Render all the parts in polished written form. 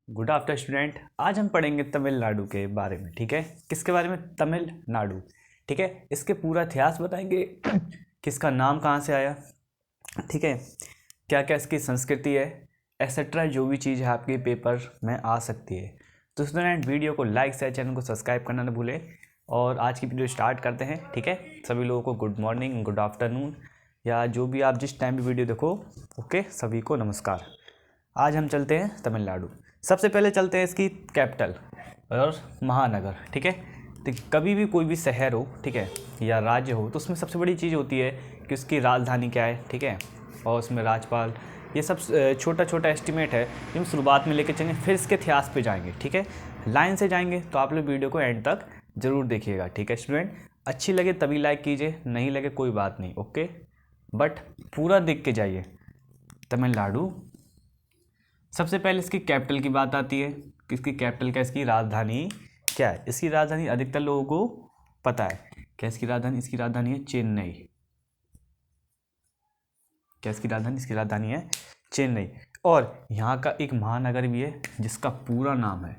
Good after student. आज हम पढ़ेंगे तमिलनाडु के बारे में। ठीक है, किसके बारे में? तमिलनाडु। ठीक है, इसके पूरा इतिहास बताएंगे कि इसका नाम कहाँ से आया। ठीक है, क्या क्या इसकी संस्कृति है, एक्सेट्रा जो भी चीज़ है आपके पेपर में आ सकती है। तो स्टूडेंट वीडियो को लाइक शेयर, चैनल को सब्सक्राइब करना न भूलें। और आज की वीडियो स्टार्ट करते हैं। ठीक है, सभी लोगों को गुड मॉर्निंग, गुड आफ्टरनून, या जो भी आप जिस टाइम भी वीडियो देखो, ओके, सभी को नमस्कार। आज हम चलते हैं तमिलनाडु। सबसे पहले चलते हैं इसकी कैपिटल और महानगर। ठीक है, तो कभी भी कोई भी शहर हो, ठीक है, या राज्य हो, तो उसमें सबसे बड़ी चीज़ होती है कि उसकी राजधानी क्या है। ठीक है, और उसमें राज्यपाल, ये सब छोटा छोटा एस्टिमेट है जो हम शुरुआत में लेके चलेंगे, फिर इसके इतिहास पे जाएंगे। ठीक है, लाइन से जाएंगे, तो आप लोग वीडियो को एंड तक ज़रूर देखिएगा। ठीक है स्टूडेंट, अच्छी लगे तभी लाइक कीजिए, नहीं लगे कोई बात नहीं, ओके, बट पूरा देख के जाइए। तमिलनाडु, सबसे पहले इसकी कैपिटल की बात आती है कि इसकी कैपिटल क्या, इसकी राजधानी क्या है। इसकी राजधानी अधिकतर लोगों को पता है क्या, इसकी राजधानी है चेन्नई। क्या इसकी राजधानी है चेन्नई। और यहाँ का एक महानगर भी है जिसका पूरा नाम है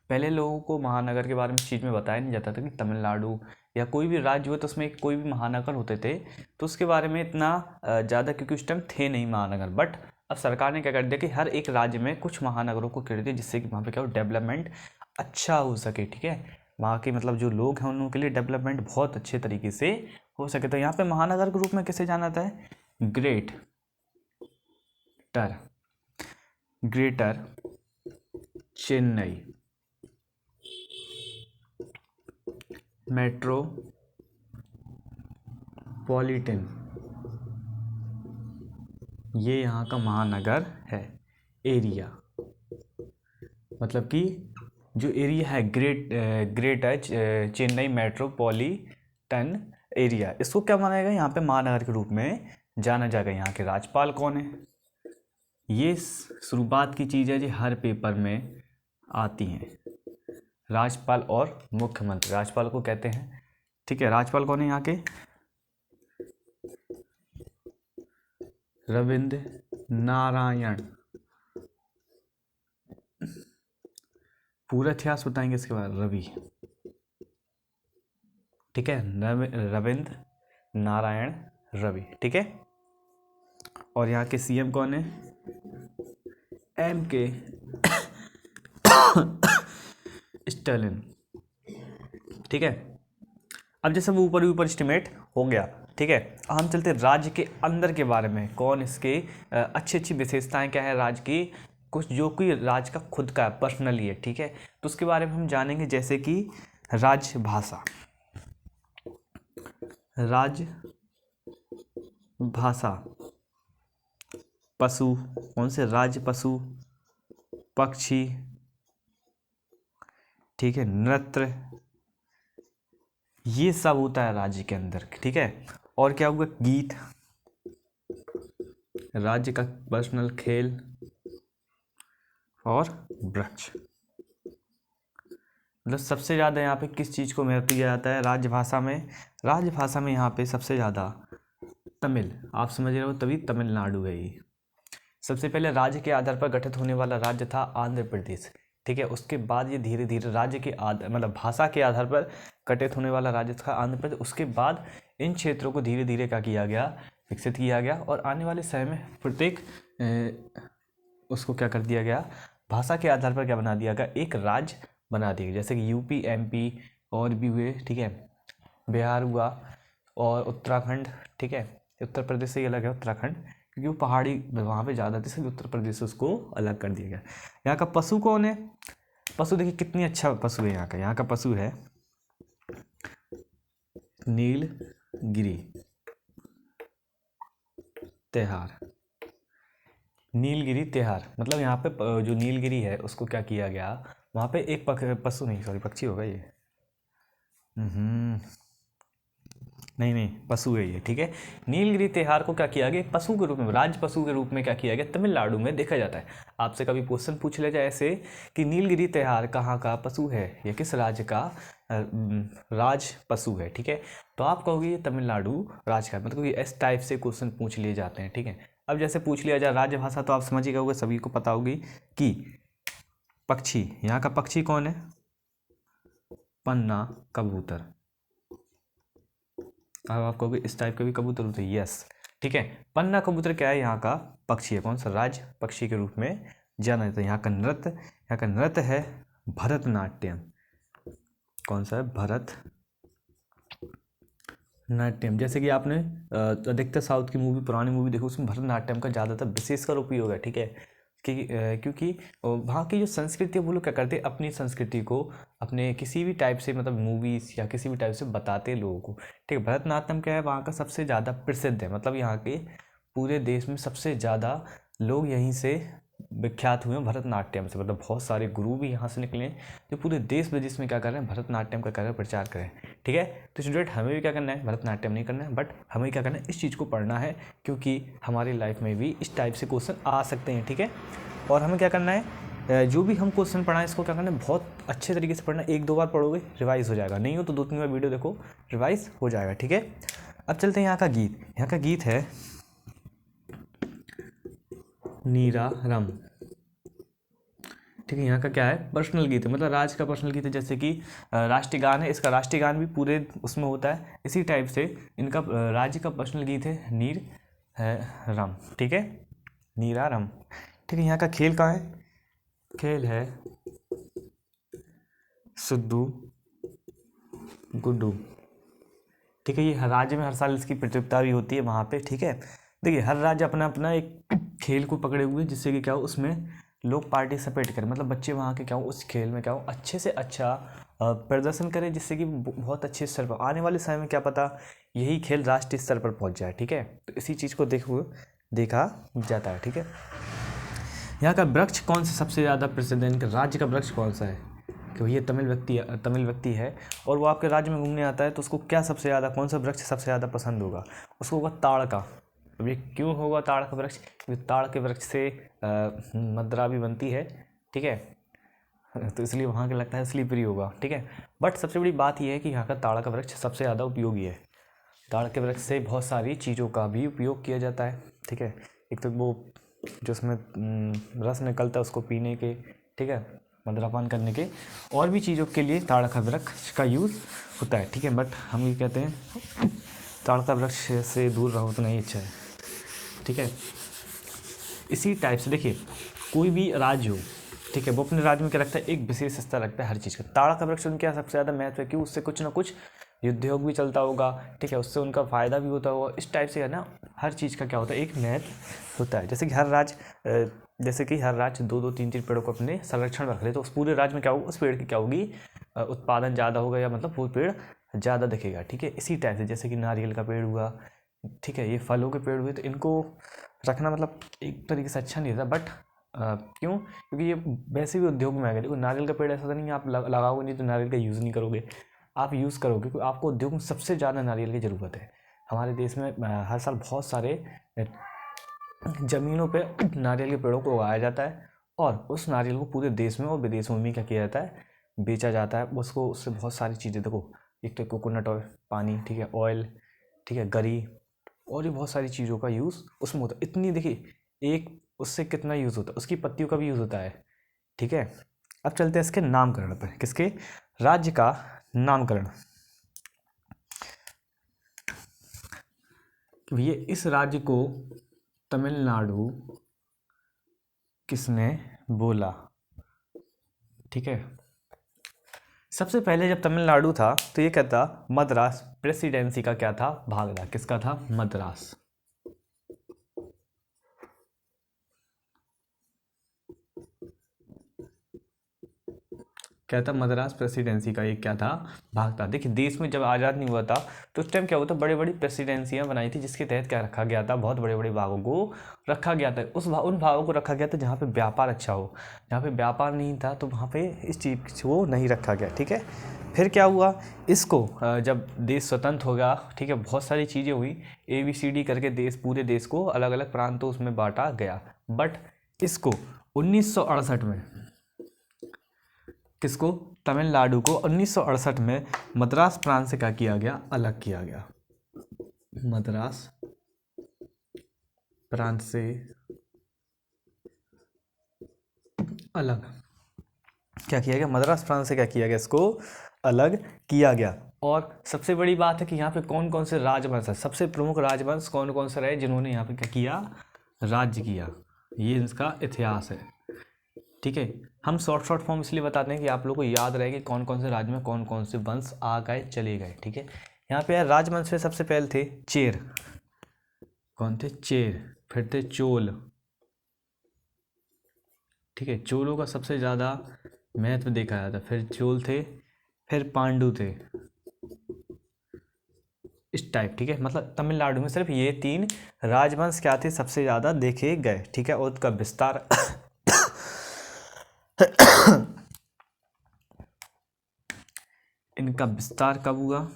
पहले लोगों को महानगर के बारे में चीज़ में बताया नहीं जाता था कि तमिलनाडु या कोई भी राज्य हो तो उसमें कोई भी महानगर होते थे, तो उसके बारे में इतना ज़्यादा, क्योंकि उस टाइम थे नहीं महानगर। बट अब सरकार ने क्या कर दिया कि हर एक राज्य में कुछ महानगरों को कर दिया, जिससे कि वहाँ पे क्या हो, डेवलपमेंट अच्छा हो सके। ठीक है, वहाँ के मतलब जो लोग हैं उनके लिए डेवलपमेंट बहुत अच्छे तरीके से हो सके। तो यहाँ पे महानगर के रूप में किसे जाना जाता है? ग्रेटर चेन्नई मेट्रोपॉलिटन, ये यहाँ का महानगर है। एरिया मतलब कि जो एरिया है ग्रेटर चेन्नई मेट्रोपॉलिटन एरिया, इसको क्या माना जाएगा? यहाँ पे महानगर के रूप में जाना जाएगा। यहाँ के राज्यपाल कौन है? ये शुरुआत की चीज़ है जो हर पेपर में आती हैं। राज्यपाल और मुख्यमंत्री, राज्यपाल को कहते हैं। ठीक है, राज्यपाल कौन है यहाँ के? रविंद्र नारायण। पूरा इतिहास बताएंगे इसके बाद। रवि, ठीक है, रविंद्र नारायण रवि। ठीक है, और यहाँ के सीएम कौन है? एम के स्टालिन। ठीक है, अब जैसे वो ऊपर ऊपर एस्टिमेट हो गया। ठीक है, हम चलते हैं राज्य के अंदर के बारे में। कौन इसके अच्छी अच्छी विशेषताएं क्या है राज्य की, कुछ जो कोई राज्य का खुद का पर्सनली है। ठीक है, तो उसके बारे में हम जानेंगे, जैसे कि राजभाषा। राजभाषा, पशु, कौन से राज्य पशु, पक्षी, ठीक है, नृत्य, ये सब होता है राज्य के अंदर। ठीक है, और क्या हुआ? गीत, राज्य का पर्सनल खेल, और वृक्ष। मतलब सबसे ज़्यादा यहाँ पे किस चीज़ को महत्व दिया जाता है राजभाषा में? राजभाषा में यहाँ पे सबसे ज़्यादा तमिल, आप समझ रहे हो, तभी तमिलनाडु है ये। सबसे पहले राज्य के आधार पर गठित होने वाला राज्य था आंध्र प्रदेश। ठीक है, उसके बाद ये धीरे धीरे राज्य के मतलब भाषा के आधार पर गठित होने वाला राज्य था आंध्र प्रदेश। उसके बाद इन क्षेत्रों को धीरे धीरे क्या किया गया? विकसित किया गया, और आने वाले समय में प्रत्येक उसको क्या कर दिया गया? भाषा के आधार पर क्या बना दिया गया? एक राज्य बना दिया गया। जैसे कि यूपी, एमपी और भी हुए। ठीक है, बिहार हुआ, और उत्तराखंड। ठीक है, उत्तर प्रदेश से ही अलग है उत्तराखंड, क्योंकि वो पहाड़ी वहाँ पे ज़्यादा थी, इसलिए उत्तर प्रदेश से उसको अलग कर दिया गया। यहाँ का पशु कौन है? पशु देखिए कितनी अच्छा पशु है यहाँ का पशु है नीलगिरी तेहार। नीलगिरी तेहार मतलब यहाँ पे जो नीलगिरी है उसको क्या किया गया, वहाँ पे एक पशु नहीं, सॉरी, पक्षी होगा ये। नहीं नहीं, पशु है ये। ठीक है, नीलगिरी त्योहार को क्या किया गया? पशु के रूप में, राज्य पशु के रूप में क्या किया गया? तमिलनाडु में देखा जाता है। आपसे कभी क्वेश्चन पूछ ले जाए ऐसे कि नीलगिरी त्योहार कहाँ का पशु है या किस राज्य का राज पशु है। ठीक है, तो आप कहोगे ये तमिलनाडु राज्य का, मतलब कि इस टाइप से क्वेश्चन पूछ लिए जाते हैं। ठीक है, अब जैसे पूछ लिया जाए राजभाषा, तो आप समझ ही गए होंगे, सभी को पता होगी कि पक्षी, यहाँ का पक्षी कौन है? पन्ना कबूतर। अब आप कहोगे इस टाइप के भी कबूतर होते हैं, यस, ठीक है। पन्ना कबूतर क्या है? यहाँ का पक्षी है। कौन सा? राज पक्षी के रूप में जाना जाता है। यहाँ का नृत्य है भरतनाट्यम। कौन सा है? भरतनाट्यम। जैसे कि आपने अधिकतर साउथ की मूवी, पुरानी मूवी देखो, उसमें भरतनाट्यम का ज़्यादातर विशेषकर उपयोग है, ठीक है। क्योंकि वहाँ की जो संस्कृति है, वो लोग क्या करते हैं, अपनी संस्कृति को अपने किसी भी टाइप से, मतलब मूवीज़ या किसी भी टाइप से बताते हैं लोगों को, ठीक है। भरतनाट्यम क्या है? वहाँ का सबसे ज़्यादा प्रसिद्ध है, मतलब यहाँ के पूरे देश में सबसे ज़्यादा लोग यहीं से विख्यात हुए हैं भरतनाट्यम से, मतलब बहुत सारे गुरु भी यहाँ से निकले हैं जो पूरे देश विदेश में क्या कर रहे हैं, भरतनाट्यम का कर प्रचार करें, ठीक है। तो स्टूडेंट, हमें भी क्या करना है, भरतनाट्यम नहीं करना है, बट हमें क्या करना है, इस चीज़ को पढ़ना है, क्योंकि हमारी लाइफ में भी इस टाइप से क्वेश्चन आ सकते हैं, ठीक है। और हमें क्या करना है, जो भी हम क्वेश्चन पढ़ाएं, इसको क्या करना है, बहुत अच्छे तरीके से पढ़ना है। 1-2 बार पढ़ोगे रिवाइज हो जाएगा, नहीं हो तो 2-3 बार वीडियो देखो, रिवाइज हो जाएगा, ठीक है। अब चलते हैं यहाँ का गीत। यहाँ का गीत है नीरारम, ठीक है। यहाँ का क्या है? पर्सनल गीत है, मतलब राज का पर्सनल गीत है। जैसे कि राष्ट्रीय गान है, इसका राष्ट्रीय गान भी पूरे उसमें होता है, इसी टाइप से इनका राज्य का पर्सनल गीत है नीर है रम, ठीक है, नीरारम, ठीक है। यहाँ का खेल कहाँ है? खेल है सुद्दू गुड्डू, ठीक है। ये हर राज्य में हर साल इसकी प्रतियोगिता भी होती है वहाँ पे, ठीक है। देखिए, हर राज्य अपना अपना एक खेल को पकड़े हुए, जिससे कि क्या हो, उसमें लोग पार्टिसिपेट करें, मतलब बच्चे वहाँ के क्या हो, उस खेल में क्या हो, अच्छे से अच्छा प्रदर्शन करें, जिससे कि बहुत अच्छे स्तर पर आने वाले समय में क्या पता यही खेल राष्ट्रीय स्तर पर पहुँच जाए, ठीक है। तो इसी चीज़ को देखा जाता है, ठीक है। यहाँ का वृक्ष कौन सा सबसे ज़्यादा प्रसिद्ध है? इनके राज्य का वृक्ष कौन सा है? कि ये तमिल व्यक्ति है और वो आपके राज्य में घूमने आता है, तो उसको क्या सबसे ज़्यादा, कौन सा वृक्ष सबसे ज़्यादा पसंद होगा? उसको होगा ताड़ का। अब ये क्यों होगा ताड़ का वृक्ष? क्योंकि ताड़ के वृक्ष से मदिरा भी बनती है, ठीक है, तो इसलिए वहाँ के लगता है स्लीपरी होगा, ठीक है। बट सबसे बड़ी बात यह है कि यहाँ का ताड़ का वृक्ष सबसे ज़्यादा उपयोगी है। ताड़ के वृक्ष से बहुत सारी चीज़ों का भी उपयोग किया जाता है, ठीक है। एक तो वो जो उसमें रस निकलता है उसको पीने के, ठीक है, मदिरापान करने के, और भी चीज़ों के लिए ताड़ का वृक्ष का यूज़ होता है, ठीक है। बट हम ये कहते हैं ताड़ का वृक्ष से दूर रहो तो नहीं अच्छा है, ठीक है। इसी टाइप से देखिए, कोई भी राज्य हो, ठीक है, वो अपने राज्य में क्या रखता है, एक विशेष स्तर रखता है हर चीज़ का। ताड़ का वृक्ष उनके यहाँ सबसे ज़्यादा महत्व है, क्यों? उससे कुछ ना कुछ उद्योग भी चलता होगा, ठीक है, उससे उनका फ़ायदा भी होता होगा। इस टाइप से है ना, हर चीज़ का क्या होता है, एक महत्व होता है। जैसे कि हर राज्य 2-2, 3-3 पेड़ों को अपने संरक्षण में रख ले, तो उस पूरे राज्य में क्या होगा, उस पेड़ की क्या होगी, उत्पादन ज़्यादा होगा, या मतलब वो पेड़ ज़्यादा दिखेगा, ठीक है। इसी टाइप से जैसे कि नारियल का पेड़ हुआ, ठीक है, ये फलों के पेड़ हुए, तो इनको रखना मतलब एक तरीके से अच्छा नहीं था, बट क्यों? क्योंकि ये वैसे भी उद्योग में आ गया। देखो, नारियल का पेड़ ऐसा तो नहीं है आप लगाओगे नहीं तो नारियल का यूज़ नहीं करोगे, आप यूज़ करोगे, क्योंकि आपको उद्योग में सबसे ज़्यादा नारियल की ज़रूरत है। हमारे देश में हर साल बहुत सारे ज़मीनों पे नारियल के पेड़ों को उगाया जाता है, और उस नारियल को पूरे देश में और विदेशों में क्या किया जाता है, बेचा जाता है। उसको उससे बहुत सारी चीज़ें, देखो, एक तो कोकोनट ऑयल, पानी, ठीक है, ऑयल, ठीक है, गरी, और भी बहुत सारी चीज़ों का यूज़ उसमें होता है। इतनी देखिए, एक उससे कितना यूज़ होता है, उसकी पत्तियों का भी यूज़ होता है, ठीक है। अब चलते हैं इसके नामकरण पर। किसके? राज्य का नामकरण। भैया, इस राज्य को तमिलनाडु किसने बोला? ठीक है, सबसे पहले जब तमिलनाडु था तो ये क्या था, मद्रास प्रेसिडेंसी का क्या था, भाग था। किसका था? मद्रास। क्या था? मद्रास प्रेसिडेंसी का एक क्या था, भाग था। देखिए, देश में जब आज़ाद नहीं हुआ था तो उस टाइम क्या हुआ था, बड़ी बड़ी प्रेसिडेंसियां बनाई थी, जिसके तहत क्या रखा गया था, बहुत बड़े बड़े भागों को रखा गया था। उन भागों को रखा गया था जहाँ पे व्यापार अच्छा हो। जहाँ पे व्यापार नहीं था तो वहाँ पे इस चीज़ को नहीं रखा गया, ठीक है। फिर क्या हुआ, इसको जब देश स्वतंत्र हो गया, ठीक है, बहुत सारी चीज़ें हुई, ABCD करके पूरे देश को अलग अलग प्रांतों उसमें बांटा गया। बट इसको 1968 में, किसको? तमिलनाडु को 1968 में मद्रास प्रांत से क्या किया गया, अलग किया गया। मद्रास प्रांत से अलग क्या किया गया, मद्रास प्रांत से क्या किया गया, इसको अलग किया गया। और सबसे बड़ी बात है कि यहाँ पे कौन कौन से राजवंश है, सबसे प्रमुख राजवंश कौन कौन से रहे जिन्होंने यहाँ पे क्या किया, राज्य किया, ये इसका इतिहास है। ठीक है, हम शॉर्ट फॉर्म इसलिए बताते हैं कि आप लोगों को याद रहे कि कौन कौन से राज्य में कौन कौन से वंश आ गए चले गए। ठीक है, यहाँ पे राजवंश में सबसे पहले थे चेर। कौन थे, चेर। फिर थे चोल। ठीक है, चोलों का सबसे ज़्यादा महत्व देखा जाता। फिर चोल थे, फिर पांडु थे, इस टाइप। ठीक है, मतलब तमिलनाडु में सिर्फ ये 3 राजवंश क्या थे, सबसे ज़्यादा देखे गए। ठीक है, और उसका विस्तार इनका विस्तार कब हुआ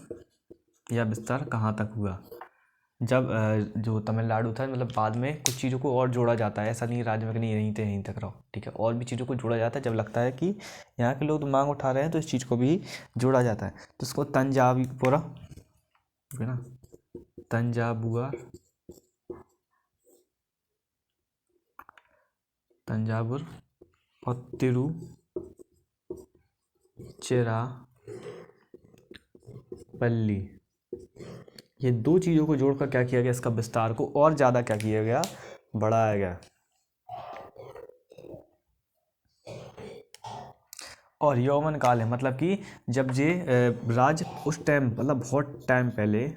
या विस्तार कहाँ तक हुआ, जब जो तमिलनाडु था, मतलब बाद में कुछ चीज़ों को और जोड़ा जाता है। ऐसा नहीं राज्य में कि नहीं यहीं थे यहीं तक रहो। ठीक है, और भी चीज़ों को जोड़ा जाता है जब लगता है कि यहाँ के लोग मांग उठा रहे हैं, तो इस चीज़ को भी जोड़ा जाता है। तो इसको तंजावुर, है ना, तंजावुर और तिरुचिरापल्ली, ये 2 चीज़ों को जोड़कर क्या किया गया, इसका विस्तार को और ज़्यादा क्या किया गया, बढ़ाया गया। और यौवन काल है, मतलब कि जब ये राज उस टाइम, मतलब बहुत टाइम पहले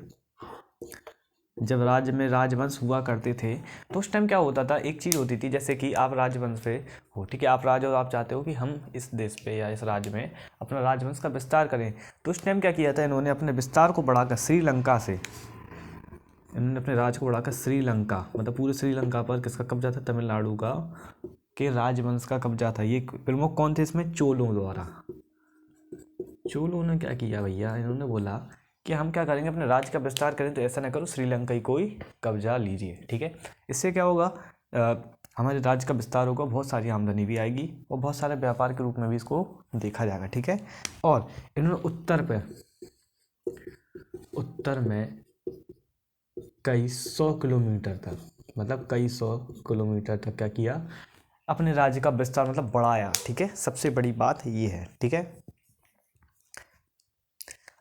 जब राज्य में राजवंश हुआ करते थे, तो उस टाइम क्या होता था, एक चीज़ होती थी, जैसे कि आप राजवंश पे हो। ठीक है, आप राज हो, आप चाहते हो कि हम इस देश पे या इस राज्य में अपना राजवंश का विस्तार करें। तो उस टाइम क्या किया था, इन्होंने अपने विस्तार को बढ़ाकर श्रीलंका से, इन्होंने अपने राज को बढ़ाकर श्रीलंका, मतलब पूरे श्रीलंका पर किसका कब्जा था, तमिलनाडु का के राजवंश का कब्जा था। ये प्रमुख कौन थे इसमें, चोलों द्वारा। चोलों ने क्या किया भैया, इन्होंने बोला कि हम क्या करेंगे, अपने राज्य का विस्तार करें तो ऐसा ना करो, श्रीलंका ही कोई कब्जा लीजिए। ठीक है, इससे क्या होगा, हमारे राज्य का विस्तार होगा, बहुत सारी आमदनी भी आएगी और बहुत सारे व्यापार के रूप में भी इसको देखा जाएगा। ठीक है, और इन्होंने उत्तर में कई 100 किलोमीटर तक, मतलब कई 100 किलोमीटर तक क्या किया, अपने राज्य का विस्तार मतलब बढ़ाया। ठीक है, सबसे बड़ी बात ये है। ठीक है,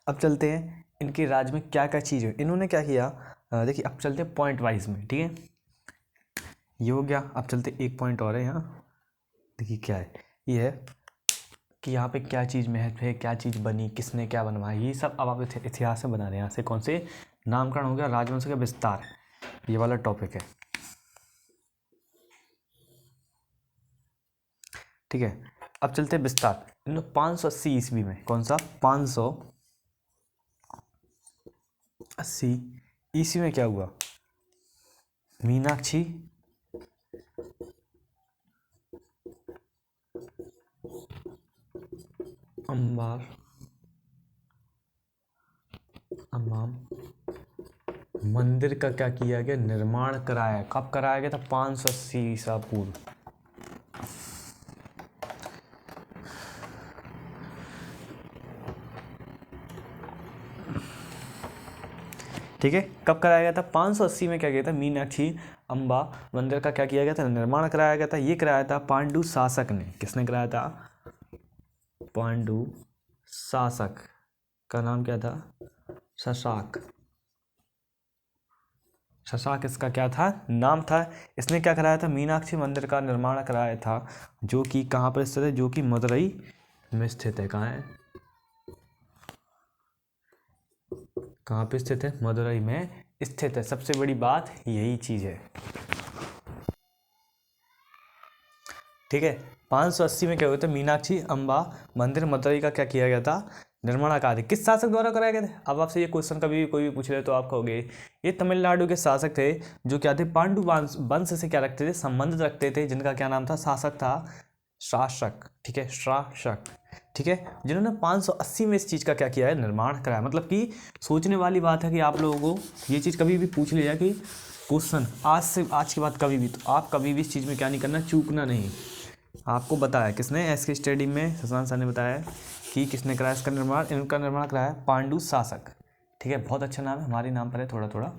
अब चलते हैं इनके राज्य में क्या क्या चीज़ है, इन्होंने क्या किया। देखिए, अब चलते हैं पॉइंट वाइज में। ठीक है, ये हो गया। अब चलते एक पॉइंट और है यहाँ, देखिए क्या है, ये है कि यहाँ पे क्या चीज़ महत्व है, क्या चीज़ बनी, किसने क्या बनवाया, ये सब अब आप इतिहास में बना रहे हैं। यहाँ से कौन से नामकरण हो गया, राजवंश का विस्तार, ये वाला टॉपिक है। ठीक है, अब चलते हैं विस्तार। इन 580 ईस्वी में, कौन सा, 580 ईस्वी में क्या हुआ, मीनाक्षी अम्बाम मंदिर का क्या किया गया, निर्माण कराया। कब कराया गया था, 580 ईसा पूर्व। ठीक है, कब कराया गया था, 580 में क्या किया था, मीनाक्षी अम्बा मंदिर का क्या किया गया था, निर्माण कराया गया था। ये कराया था पांडु शासक ने। किसने कराया था, पांडु शासक का नाम क्या था, शशाक। शशाक इसका क्या था, नाम था। इसने क्या कराया था, मीनाक्षी मंदिर का निर्माण कराया था, जो कि कहाँ पर स्थित है, जो कि मदुरई में स्थित है। कहाँ है, कहाँ पे स्थित है, मदुरई में स्थित है। सबसे बड़ी बात यही चीज़ है। ठीक है, 580 में क्या हुआ था, मीनाक्षी अम्बा मंदिर मदुरई का क्या किया गया था, निर्माण कार्य किस शासक द्वारा कराया गया था। अब आपसे ये क्वेश्चन कभी भी कोई भी पूछ ले तो आप कहोगे ये तमिलनाडु के शासक थे, जो क्या थे, पांडु वंश से क्या रखते थे, संबंध रखते थे, जिनका क्या नाम था, शासक था शासक। ठीक है, शासक। ठीक है, जिन्होंने 580 में इस चीज़ का क्या किया है, निर्माण कराया। मतलब कि सोचने वाली बात है कि आप लोगों को ये चीज़ कभी भी पूछ लिया कि क्वेश्चन आज के बाद कभी भी, तो आप कभी भी इस चीज़ में क्या नहीं करना, चूकना नहीं। आपको बताया किसने, एसके स्टेडियम में शशांक सर ने बताया कि किसने कराया इसका निर्माण, इनका निर्माण कराया पांडु शासक। ठीक है, बहुत अच्छा नाम है, हमारे नाम पर है थोड़ा थोड़ा।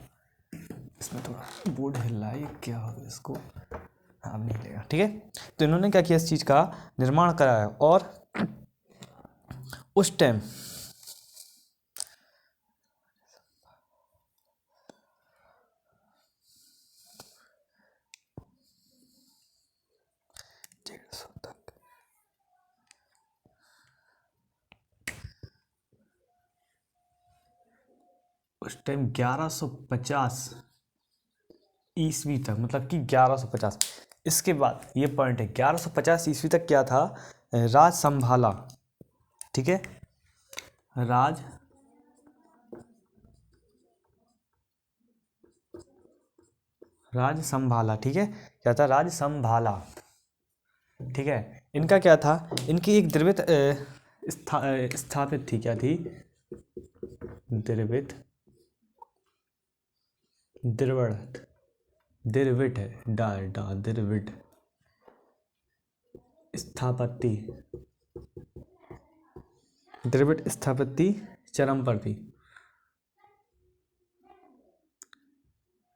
इसमें थोड़ा बोर्ड हिल रहा है, ये क्या होगा इसको, हाँ अब नहीं हिलेगा, ठीक है। तो इन्होंने क्या किया, इस चीज़ का निर्माण कराया और उस टाइम उस टाइम 1150 ईस्वी तक, मतलब कि 1150, इसके बाद ये पॉइंट है 1150 ईस्वी तक क्या था, राज संभाला, ठीक है, राज संभाला, ठीक है, क्या था, राज संभाला, ठीक है। इनका क्या था, इनकी एक द्रवित स्थापित थी, क्या थी, द्रवित, द्रविड़, द्रविड़ है, डा डा द्रविड़ स्थापत्ति, द्रविड़ स्थापत्ति चरम पर थी,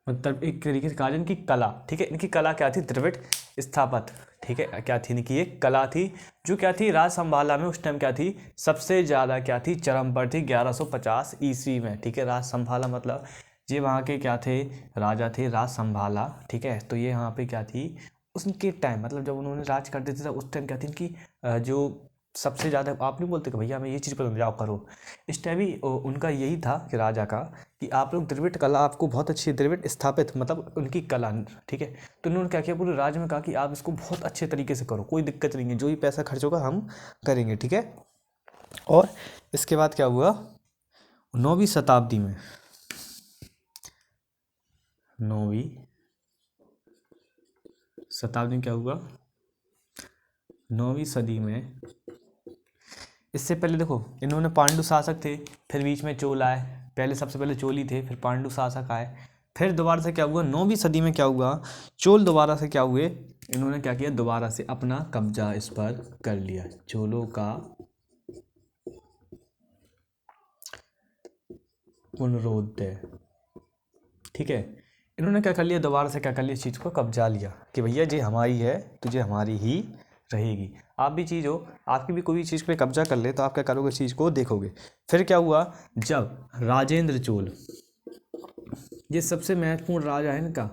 मतलब एक तरीके से कहा जाए इनकी कला, ठीक है, इनकी कला क्या थी, द्रविड़ स्थापत, ठीक है, क्या थी इनकी एक कला थी, जो क्या थी, राज संभाला में उस टाइम क्या थी, सबसे ज़्यादा क्या थी, चरम पर थी 1150 ईस्वी में, ठीक है। राज संभाला मतलब ये वहाँ के क्या थे, राजा थे, राज संभाला, ठीक है। तो ये यहाँ पे क्या थी, उनके टाइम, मतलब जब उन्होंने राज करते थे उस टाइम क्या थी इनकी जो सबसे ज़्यादा, आप नहीं बोलते कि भैया हमें ये चीज़ पसंद, जाओ करो, इस टाइम ही उनका यही था कि राजा का, कि आप लोग द्रविड़ कला आपको बहुत अच्छी है, द्रविड़ स्थापित मतलब उनकी कला, ठीक है। तो उन्होंने क्या किया, पूरे राज्य में कहा कि आप इसको बहुत अच्छे तरीके से करो, कोई दिक्कत नहीं है, जो भी पैसा खर्च होगा हम करेंगे, ठीक है। और इसके बाद क्या हुआ, 9वीं शताब्दी में, 9वीं शताब्दी में क्या हुआ, 9वीं सदी में, इससे पहले देखो इन्होंने पांडु शासक थे, फिर बीच में चोल आए, पहले सबसे पहले चोल ही थे, फिर पांडु शासक आए, फिर दोबारा से क्या हुआ, 9वीं सदी में क्या हुआ, चोल दोबारा से क्या हुए, इन्होंने क्या किया, दोबारा से अपना कब्जा इस पर कर लिया, चोलों का पुनरोदय, ठीक है। इन्होंने क्या कर लिया, दोबारा से क्या कर लिया, इस चीज़ को कब्जा लिया कि भैया ये हमारी है, तुझे हमारी ही रहेगी। आप भी चीज़ हो, आपकी भी कोई भी चीज़ पे कब्जा कर ले तो आप क्या करोगे, इस चीज़ को देखोगे। फिर क्या हुआ, जब राजेंद्र चोल, ये सबसे महत्वपूर्ण राजा है इनका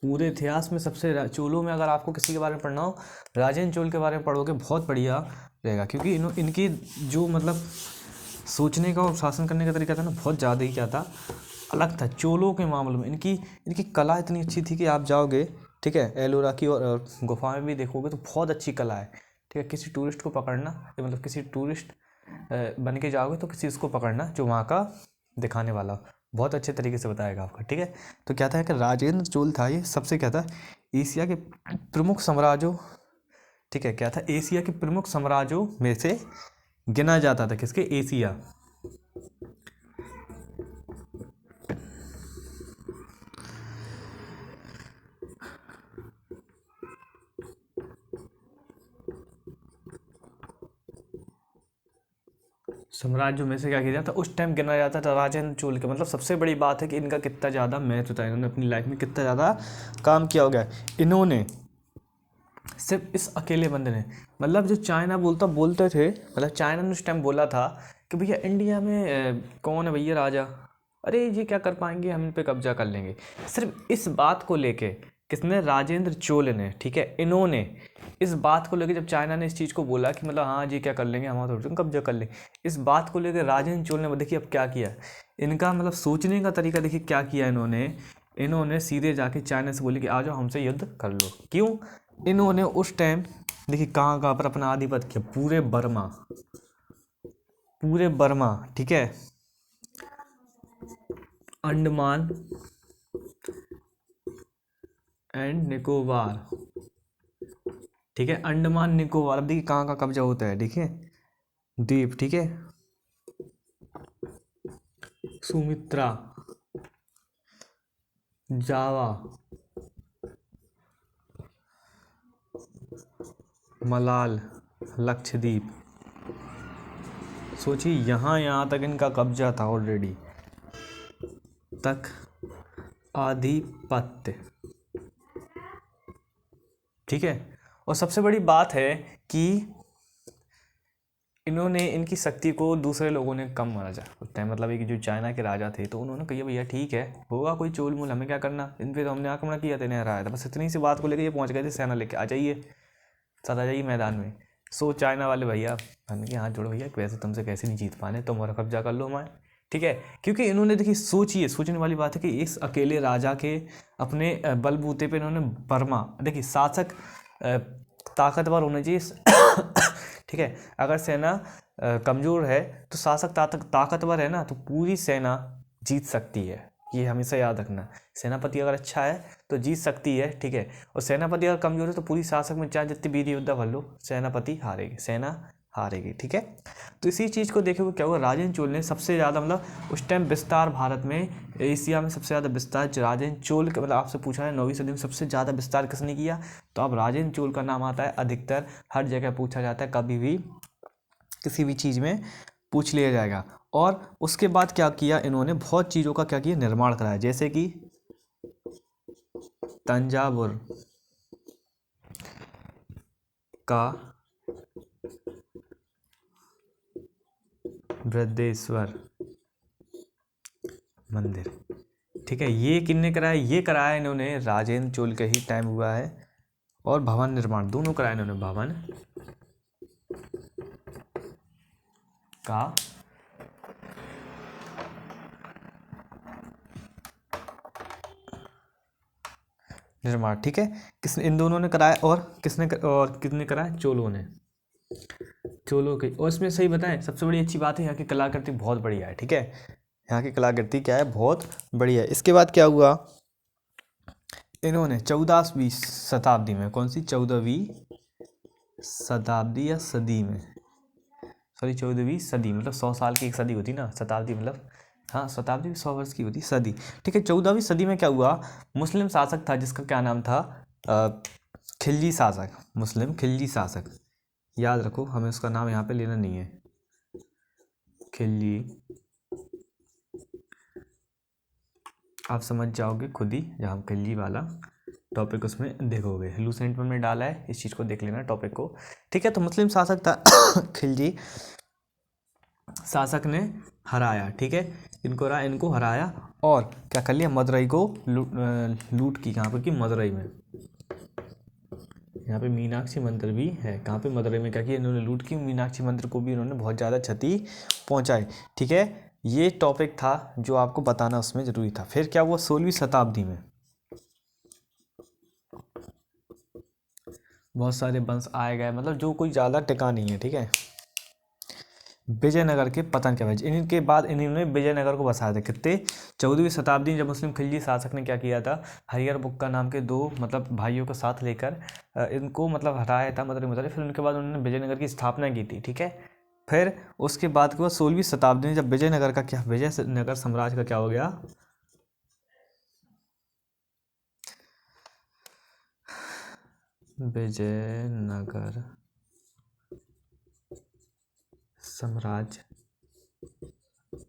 पूरे इतिहास में, सबसे चोलों में अगर आपको किसी के बारे में पढ़ना हो, राजेंद्र चोल के बारे में पढ़ोगे बहुत बढ़िया रहेगा, क्योंकि इनकी जो मतलब सोचने का और शासन करने का तरीका था ना, बहुत ज़्यादा ही क्या था, अलग था। चोलों के मामले में इनकी कला इतनी अच्छी थी कि आप जाओगे, ठीक है, एलोरा की और गुफा में भी देखोगे तो बहुत अच्छी कला है, ठीक है। किसी टूरिस्ट को पकड़ना, मतलब किसी टूरिस्ट बन के जाओगे तो किसी उसको पकड़ना जो वहाँ का दिखाने वाला बहुत अच्छे तरीके से बताएगा आपका, ठीक है। तो क्या था कि राजेंद्र चोल था, ये सबसे क्या था, एशिया के प्रमुख साम्राज्यों, ठीक है, क्या था, एशिया के प्रमुख साम्राज्यों में से गिना जाता था, किसके, एशिया, साम्राज्यों में से क्या किया जाता, उस टाइम गिना जाता था राजेंद्र चोल के। मतलब सबसे बड़ी बात है कि इनका कितना ज़्यादा महत्व था, इन्होंने अपनी लाइफ में कितना ज़्यादा काम किया हो गया। इन्होंने सिर्फ इस अकेले बंदे ने, मतलब जो चाइना बोलते थे, मतलब चाइना ने उस टाइम बोला था कि भैया इंडिया में कौन है भैया राजा, अरे ये क्या कर पाएंगे, हम इन पे कब्जा कर लेंगे। सिर्फ इस बात को लेके किसने, राजेंद्र चोल ने, ठीक है, इन्होंने इस बात को लेके, जब चाइना ने इस चीज़ को बोला कि मतलब हाँ जी क्या कर लेंगे, हम थोड़ा कब्जा कर लेंगे, इस बात को लेकर राजेंद्र चोल ने देखिए अब क्या किया, इनका मतलब सोचने का तरीका देखिए क्या किया इन्होंने सीधे जाके चाइना से बोले कि आ जाओ हमसे युद्ध कर लो। क्यों, इन्होंने उस टाइम देखिए कहाँ कहाँ पर अपना आधिपत्य किया, पूरे बर्मा, ठीक है, अंडमान एंड निकोबार, ठीक है, अंडमान निकोबार, अब देखिए कहाँ का कब्जा होता है, देखिए द्वीप, ठीक है, सुमित्रा, जावा, मलाल, लक्षद्वीप, सोचिए यहाँ तक इनका कब्जा था ऑलरेडी तक। आधिपत्य, ठीक है। और सबसे बड़ी बात है कि इन्होंने इनकी शक्ति को दूसरे लोगों ने कम समझा उस टाइम, मतलब एक जो चाइना के राजा थे तो उन्होंने कहा भैया ठीक है, होगा कोई चोल मोल, हमें क्या करना, इन पे तो हमने आक्रमण किया था, इन्हें हराया था, बस इतनी सी बात को लेकर ये पहुंच गए थे, सेना लेके आ जाइए, साथ आ जाइए मैदान में। सो चाइना वाले भैया हमने कि हाथ जोड़ो भैया, वैसे तुमसे कैसे नहीं जीत पाने, तुम और कब्जा कर लो हमारे, ठीक है। क्योंकि इन्होंने देखिए सोचिए, सोचने वाली बात है कि इस अकेले राजा के अपने बलबूते पे इन्होंने बर्मा, देखिए शासक ताकतवर होना चाहिए ठीक है। अगर सेना कमज़ोर है तो शासक ताकतवर है ना, तो पूरी सेना जीत सकती है, ये हमेशा याद रखना। सेनापति अगर अच्छा है तो जीत सकती है, ठीक है। और सेनापति अगर कमज़ोर है तो पूरी शासक में चाहे जितनी वीर योद्धा भर लो, सेनापति हारेगी, सेना हारेगी, ठीक है। तो इसी चीज़ को देखो क्या हुआ, राजेंद्र चोल ने सबसे ज़्यादा, मतलब उस टाइम विस्तार भारत में, एशिया में सबसे ज़्यादा विस्तार राजेंद्र चोल का, मतलब आपसे पूछा है 9वीं सदी में सबसे ज़्यादा विस्तार किसने किया, तो अब राजेंद्र चोल का नाम आता है, अधिकतर हर जगह पूछा जाता है, कभी भी किसी भी चीज़ में पूछ लिया जाएगा। और उसके बाद क्या किया इन्होंने, बहुत चीज़ों का क्या किया, निर्माण कराया, जैसे कि तंजावुर का बृहदेश्वर मंदिर, ठीक है। ये किसने कराया, ये कराया इन्होंने राजेंद्र चोल के ही टाइम हुआ है। और भवन निर्माण दोनों कराया इन्होंने, भवन का निर्माण, ठीक है। किसने, इन दोनों ने कराया, और किसने कराया, चोलों ने, चोलों के। और इसमें सही बताएं, सबसे बड़ी अच्छी बात है यहाँ की कलाकृति बहुत बढ़िया है, ठीक है। यहाँ की कलाकृति क्या है, बहुत बढ़िया है। इसके बाद क्या हुआ, इन्होंने 14वीं शताब्दी में, कौन सी 14वीं शताब्दी या सदी में, सॉरी 14वीं सदी, मतलब 100 साल की एक सदी होती ना, शताब्दी मतलब, हाँ शताब्दी 100 वर्ष की होती, सदी, ठीक है। 14वीं सदी में क्या हुआ, मुस्लिम शासक था जिसका क्या नाम था, खिलजी शासक, मुस्लिम खिलजी शासक, याद रखो, हमें उसका नाम यहाँ पे लेना नहीं है, खिलजी, आप समझ जाओगे खुद ही, जब हम खिलजी वाला टॉपिक उसमें देखोगे, लूसेंट में डाला है, इस चीज़ को देख लेना टॉपिक को, ठीक है। तो मुस्लिम शासक था खिलजी शासक ने हराया, ठीक है, इनको हराया, और क्या कर लिया, मदुरई को लूट की, कहाँ पर की, मदुरई में। यहाँ पे मीनाक्षी मंदिर भी है, कहाँ पे, मदुरई में। क्या किया इन्होंने, लूट की, मीनाक्षी मंदिर को भी इन्होंने बहुत ज़्यादा क्षति पहुँचाई, ठीक है। ये टॉपिक था जो आपको बताना उसमें ज़रूरी था। फिर क्या हुआ 16वीं शताब्दी में, बहुत सारे वंश आए गए, मतलब जो कोई ज़्यादा टिका नहीं है, ठीक है। विजयनगर के पतन के बाद, इनके बाद इन्होंने विजयनगर को बसाया था, कितने, 14वीं शताब्दी में, जब मुस्लिम खिलजी शासक ने क्या किया था, हरिहर बुक्का नाम के दो, मतलब भाइयों को साथ लेकर इनको, मतलब हटाया था मदुरई। फिर उनके बाद उन्होंने विजयनगर की स्थापना की थी, ठीक है। फिर उसके बाद के बाद 16वीं शताब्दी में जब विजयनगर का क्या, विजयनगर साम्राज्य का क्या हो गया, विजयनगर साम्राज्य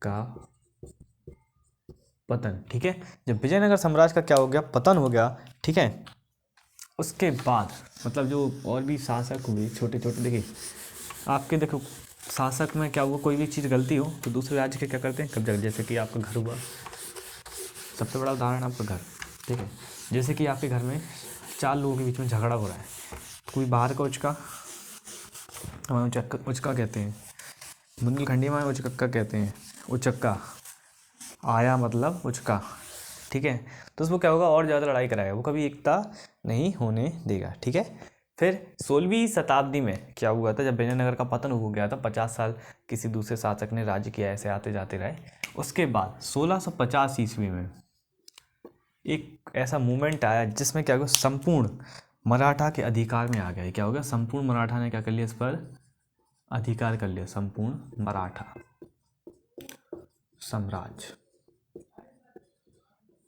का पतन, ठीक है। जब विजयनगर साम्राज्य का क्या हो गया, पतन हो गया, ठीक है। उसके बाद मतलब जो और भी शासक हुए छोटे छोटे, देखिए आपके, देखो शासक में क्या हुआ, कोई भी चीज़ गलती हो तो दूसरे राज्य के क्या करते हैं, कब्जा, जैसे कि आपका घर हुआ, सबसे बड़ा उदाहरण आपका घर, ठीक है। जैसे कि आपके घर में 4 लोगों के बीच में झगड़ा हो रहा है, कोई बाहर का उचका, हमें उचका कहते हैं, बुंदेलखंडी में उचक्का कहते हैं, उचक्का आया मतलब उचका, ठीक है। तो उसको क्या होगा, और ज़्यादा लड़ाई कराएगा, वो कभी एकता नहीं होने देगा, ठीक है। फिर 16वीं शताब्दी में क्या हुआ था, जब विजयनगर का पतन हो गया था, 50 साल किसी दूसरे शासक ने राज्य किया, ऐसे आते जाते रहे। उसके बाद 1650 ईस्वी में एक ऐसा मूवमेंट आया जिसमें क्या हुआ, संपूर्ण मराठा के अधिकार में आ गया। क्या हो गया, संपूर्ण मराठा ने क्या कर लिया, इस पर अधिकार कर लिया, संपूर्ण मराठा साम्राज्य,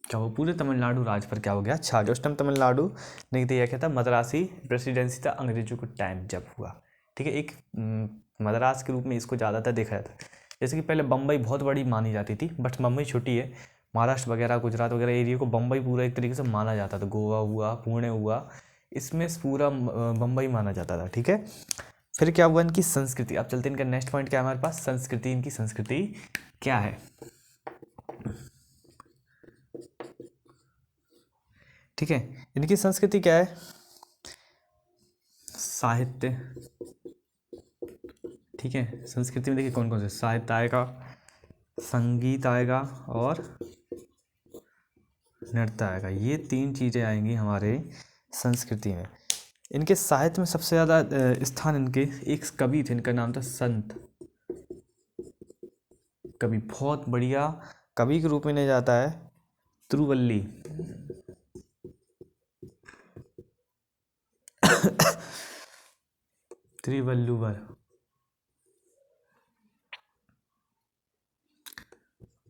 क्या वो पूरे तमिलनाडु राज पर क्या हो गया, छा गया। उस टाइम तमिलनाडु नहीं दिया, क्या था, मद्रासी प्रेसिडेंसी था अंग्रेजों को टाइम जब हुआ, ठीक है। एक मद्रास के रूप में इसको ज़्यादातर देखा जाता है, जैसे कि पहले बम्बई बहुत बड़ी मानी जाती थी, बट बम्बई छोटी है, महाराष्ट्र वगैरह, गुजरात वगैरह एरिया को बम्बई पूरा एक तरीके से माना जाता था। गोवा हुआ, पुणे हुआ, इसमें पूरा बम्बई माना जाता था, ठीक है। फिर क्या हुआ, इनकी संस्कृति। अब चलते हैं इनका नेक्स्ट पॉइंट क्या है हमारे पास, संस्कृति। इनकी संस्कृति क्या है, ठीक है। इनकी संस्कृति क्या है, साहित्य, ठीक है। संस्कृति में देखिए कौन कौन से, साहित्य आएगा, संगीत आएगा और नृत्य आएगा। ये 3 चीज़ें आएंगी हमारे संस्कृति में। इनके साहित्य में सबसे ज़्यादा स्थान इनके, एक कवि थे, इनका नाम था संत कवि, बहुत बढ़िया कवि के रूप में लिया जाता है, तिरुवल्ली तिरुवल्लुवर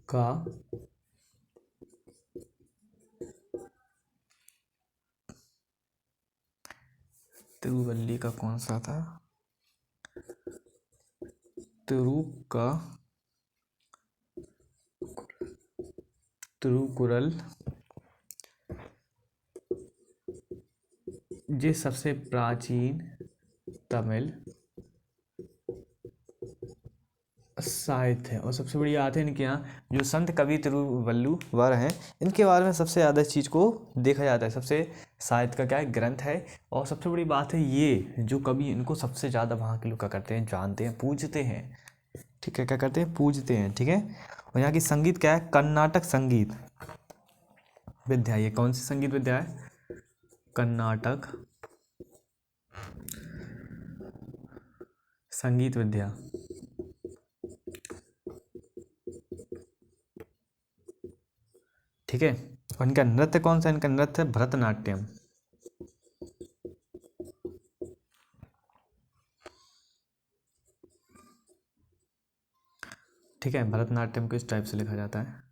का तिरुवल्ली का कौन सा था, तिरुकुरल, ये सबसे प्राचीन तमिल साहित्य है। और सबसे बड़ी बात है इनके यहाँ जो संत कवि तिरुवल्लुवर हैं, इनके बारे में सबसे ज़्यादा इस चीज़ को देखा जाता है, सबसे साहित्य का क्या है, ग्रंथ है। और सबसे बड़ी बात है ये जो कवि, इनको सबसे ज़्यादा वहाँ के लोग क्या करते हैं, जानते हैं, पूजते हैं, ठीक है। क्या करते हैं, पूजते हैं, ठीक है। और यहाँ की संगीत क्या है, कर्नाटक संगीत विद्या। ये कौन सी संगीत विद्या है, कर्नाटक संगीत विद्या, ठीक है। और इनका नृत्य कौन सा, इनका नृत्य है भरतनाट्यम, ठीक है। भरतनाट्यम को इस टाइप से लिखा जाता है।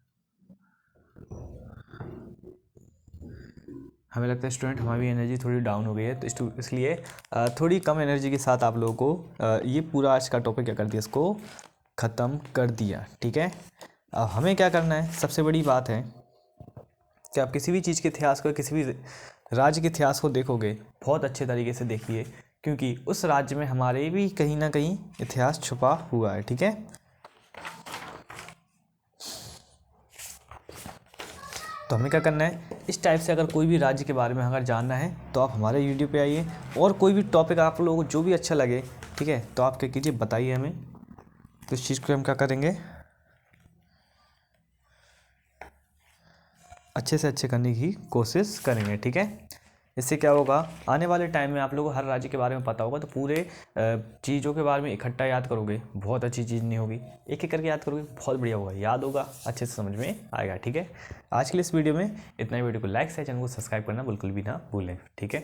हमें लगता है स्टूडेंट हमारी एनर्जी थोड़ी डाउन हो गई है, तो इसलिए थोड़ी कम एनर्जी के साथ आप लोगों को ये पूरा आज का टॉपिक क्या कर दिया, इसको ख़त्म कर दिया, ठीक है। अब हमें क्या करना है, सबसे बड़ी बात है कि आप किसी भी चीज़ के इतिहास को, किसी भी राज्य के इतिहास को देखोगे, बहुत अच्छे तरीके से देखिए, क्योंकि उस राज्य में हमारे भी कहीं ना कहीं इतिहास छुपा हुआ है, ठीक है। तो हमें क्या करना है, इस टाइप से अगर कोई भी राज्य के बारे में अगर जानना है तो आप हमारे यूट्यूब पे आइए, और कोई भी टॉपिक आप लोगों को जो भी अच्छा लगे, ठीक है, तो आप क्या कीजिए, बताइए हमें, तो इस चीज़ को हम क्या करेंगे, अच्छे से अच्छे करने की कोशिश करेंगे, ठीक है। इससे क्या होगा, आने वाले टाइम में आप लोगों को हर राज्य के बारे में पता होगा, तो पूरे चीज़ों के बारे में इकट्ठा याद करोगे, बहुत अच्छी चीज़ नहीं होगी, एक एक करके याद करोगे, बहुत बढ़िया होगा, याद होगा, अच्छे से समझ में आएगा, ठीक है। आज के लिए इस वीडियो में इतना ही। वीडियो को लाइक से, चैनल को सब्सक्राइब करना बिल्कुल भी ना भूलें, ठीक है।